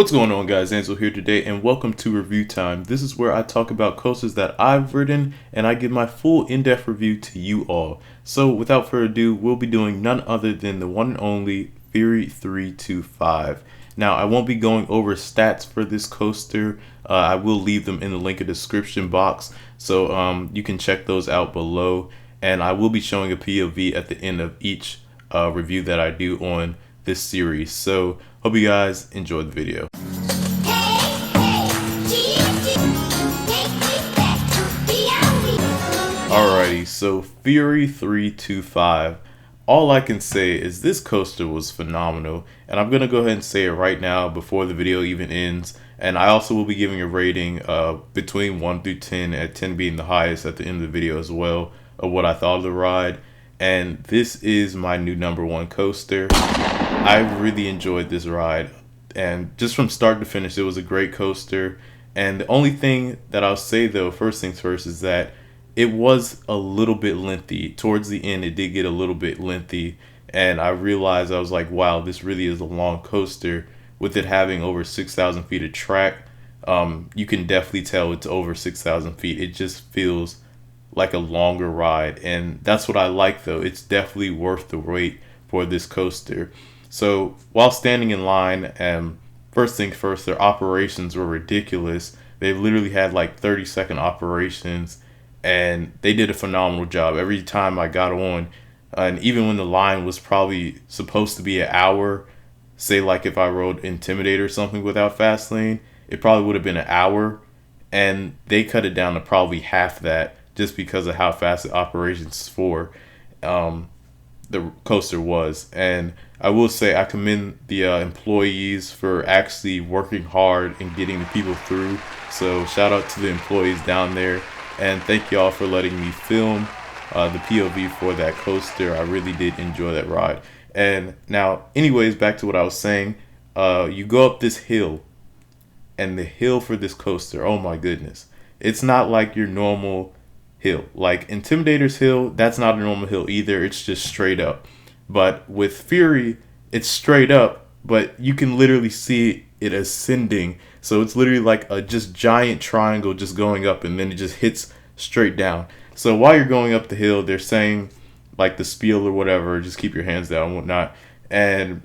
What's going on, guys? Angelo here today, and welcome to Review Time. This is where I talk about coasters that I've ridden, and I give my full in-depth review to you all. So without further ado, we'll be doing none other than the one and only Fury 325. Now, I won't be going over stats for this coaster. I will leave them in the link in the description box, so you can check those out below. And I will be showing a POV at the end of each review that I do on this series. So hope you guys enjoyed the video. Alrighty, so Fury 325. All I can say is this coaster was phenomenal, and I'm gonna go ahead and say it right now before the video even ends. And I also will be giving a rating between 1 through 10, at 10 being the highest at the end of the video as well, of what I thought of the ride. And this is my new #1 coaster. I really enjoyed this ride, and just from start to finish, it was a great coaster. And the only thing that I'll say though, first things first, is that it was a little bit lengthy. Towards the end, it did get a little bit lengthy, and I realized, I was like, wow, this really is a long coaster. With it having over 6,000 feet of track, you can definitely tell it's over 6,000 feet. It just feels like a longer ride, and that's what I like though. It's definitely worth the wait for this coaster. So while standing in line, first things first, their operations were ridiculous. They literally had like 30-second operations, and they did a phenomenal job every time I got on. And even when the line was probably supposed to be an hour, say like if I rode Intimidator or something without fast lane, it probably would have been an hour, and they cut it down to probably half that, just because of how fast the operations for the coaster was. And I will say I commend the employees for actually working hard and getting the people through. So shout out to the employees down there, and thank y'all for letting me film the POV for that coaster. I really did enjoy that ride. And now, anyways, back to what I was saying. You go up this hill, and the hill for this coaster, oh my goodness, it's not like your normal hill. Like Intimidator's hill, that's not a normal hill either. It's just straight up. But with Fury, it's straight up, but you can literally see it ascending. So it's literally like a just giant triangle just going up, and then it just hits straight down. So while you're going up the hill, they're saying like the spiel or whatever, just keep your hands down and whatnot. And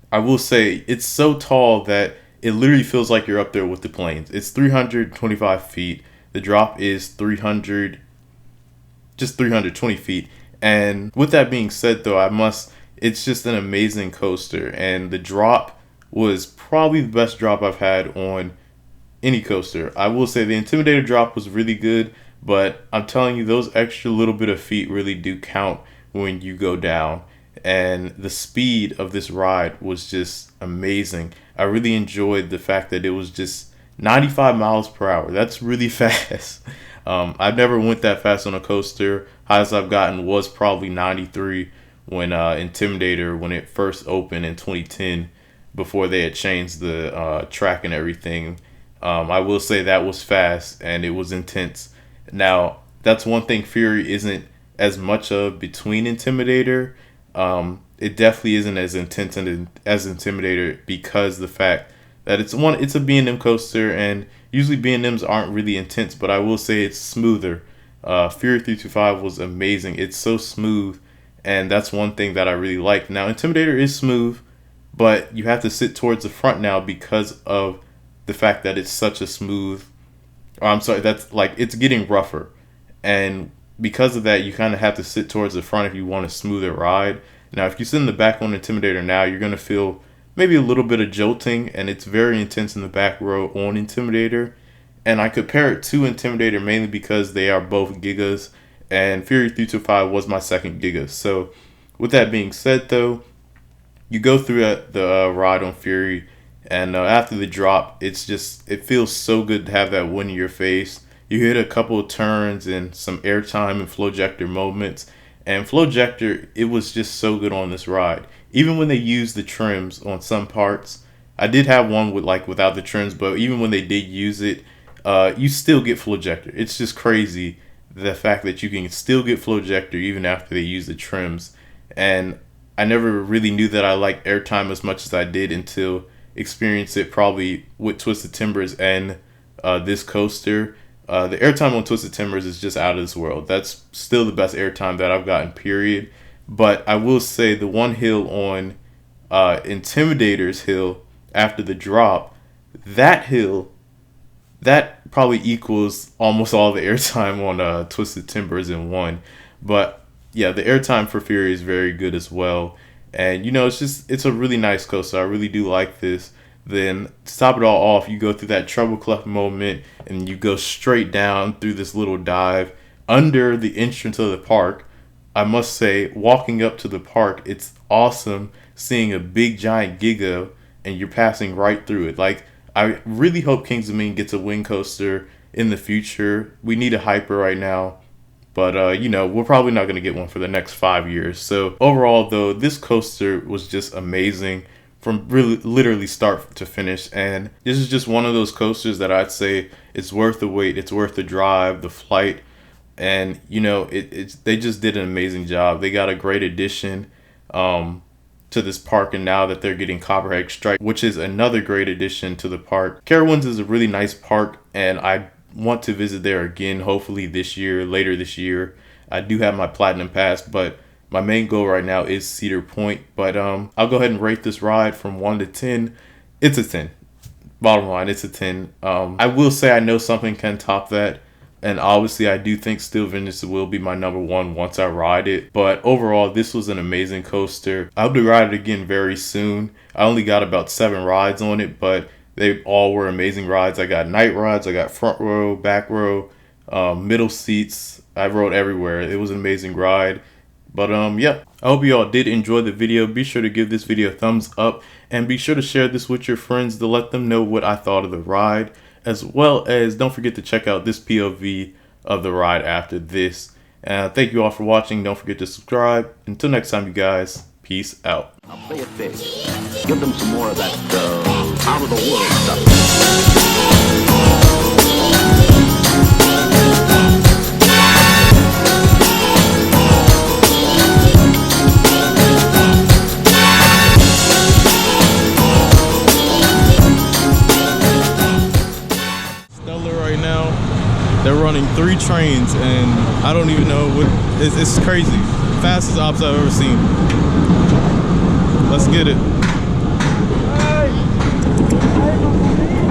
I will say it's so tall that it literally feels like you're up there with the planes. It's 325 feet. The drop is 320 feet. And with that being said though, it's just an amazing coaster. And the drop was probably the best drop I've had on any coaster. I will say the Intimidator drop was really good, but I'm telling you, those extra little bit of feet really do count when you go down. And the speed of this ride was just amazing. I really enjoyed the fact that it was just 95 miles per hour. That's really fast. I've never went that fast on a coaster. Highest I've gotten was probably 93 when Intimidator, when it first opened in 2010, before they had changed the track and everything. I will say that was fast, and it was intense. Now, that's one thing Fury isn't as much of between Intimidator. It definitely isn't as intense as Intimidator, because the fact that it's a B&M coaster, and usually B&Ms aren't really intense, but I will say it's smoother. Fury 325 was amazing. It's so smooth, and that's one thing that I really like. Now, Intimidator is smooth, but you have to sit towards the front now because of the fact that it's such a smooth, that's like, it's getting rougher. And because of that, you kind of have to sit towards the front if you want a smoother ride. Now, if you sit in the back on Intimidator now, you're going to feel maybe a little bit of jolting, and it's very intense in the back row on Intimidator. And I compare it to Intimidator mainly because they are both gigas, and Fury 325 was my second giga. So with that being said though, you go through the ride on Fury, and after the drop, it feels so good to have that wind in your face. You hit a couple of turns and some airtime and Flowjector moments. And Flowjector, it was just so good on this ride. Even when they used the trims on some parts, I did have one without the trims, but even when they did use it, you still get Flowjector. It's just crazy, the fact that you can still get Flowjector even after they use the trims. And I never really knew that I liked airtime as much as I did until experience it probably with Twisted Timbers and this coaster. The airtime on Twisted Timbers is just out of this world. That's still the best airtime that I've gotten, period. But I will say the one hill on Intimidator's hill after the drop, that hill, that probably equals almost all the airtime on Twisted Timbers in one. But yeah, the airtime for Fury is very good as well. And it's a really nice coaster. I really do like this. Then to top it all off, you go through that treble clef moment and you go straight down through this little dive under the entrance of the park. I must say, walking up to the park, it's awesome seeing a big giant giga and you're passing right through it. Like, I really hope Kings Dominion gets a wing coaster in the future. We need a hyper right now. But, we're probably not going to get one for the next 5 years. So overall, though, this coaster was just amazing from really literally start to finish. And this is just one of those coasters that I'd say it's worth the wait. It's worth the drive, the flight. And, they just did an amazing job. They got a great addition to this park. And now that they're getting Copperhead Strike, which is another great addition to the park. Carowinds is a really nice park. And I want to visit there again, hopefully later this year. I do have my Platinum Pass, but my main goal right now is Cedar Point. But I'll go ahead and rate this ride from 1 to 10. It's a 10. Bottom line, it's a 10. I will say I know something can top that. And obviously I do think Steel Vengeance will be my number one once I ride it. But overall, this was an amazing coaster. I'll be riding it again very soon. I only got about 7 rides on it, but they all were amazing rides. I got night rides, I got front row, back row, middle seats. I rode everywhere. It was an amazing ride. But yeah, I hope you all did enjoy the video. Be sure to give this video a thumbs up and be sure to share this with your friends to let them know what I thought of the ride, as well as don't forget to check out this POV of the ride after this. Thank you all for watching. Don't forget to subscribe. Until next time, you guys, peace out. I'll play it big. Give them some more of that out of the world stuff. Right now, they're running 3 trains, and I don't even know what. It's crazy. Fastest ops I've ever seen. Let's get it.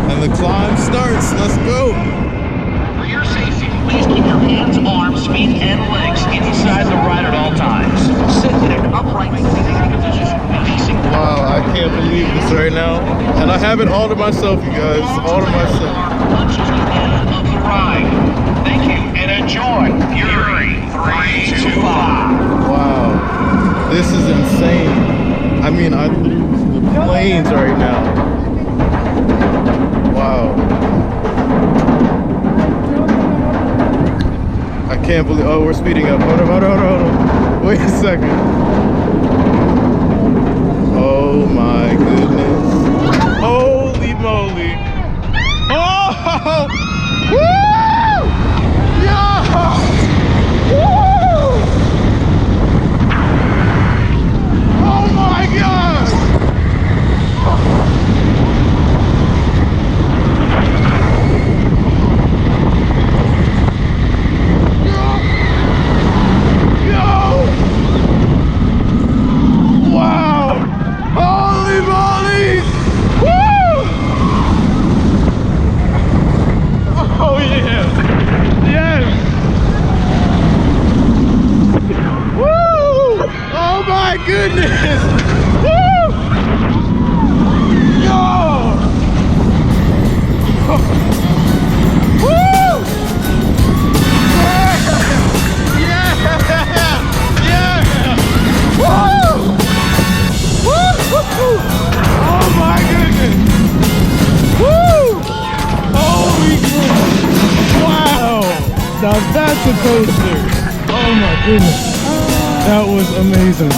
And the climb starts. Let's go. For your safety, please keep your hands, arms, feet, and legs inside the ride at all times. Sit in an upright sitting position, facing. Wow, I can't believe this right now. And I have it all to myself, you guys. All to myself. Of the ride. Thank you and enjoy Fury 325. Wow, this is insane. I mean, I literally see the planes right now. Wow. I can't believe. Oh, we're speeding up. Hold on. Wait a second. Oh my goodness. Holy moly. Oh! Woo! Yeah! Woo! Oh my God! Yo! Wow! Holy moly! Woo! Oh yeah! Yes! Woo! Oh my goodness! Woo! Yo! Woo! Yeah! Woo! Woo! Oh my goodness! Woo! Holy goodness! Wow! Now that's a coaster! Oh my goodness! That was amazing.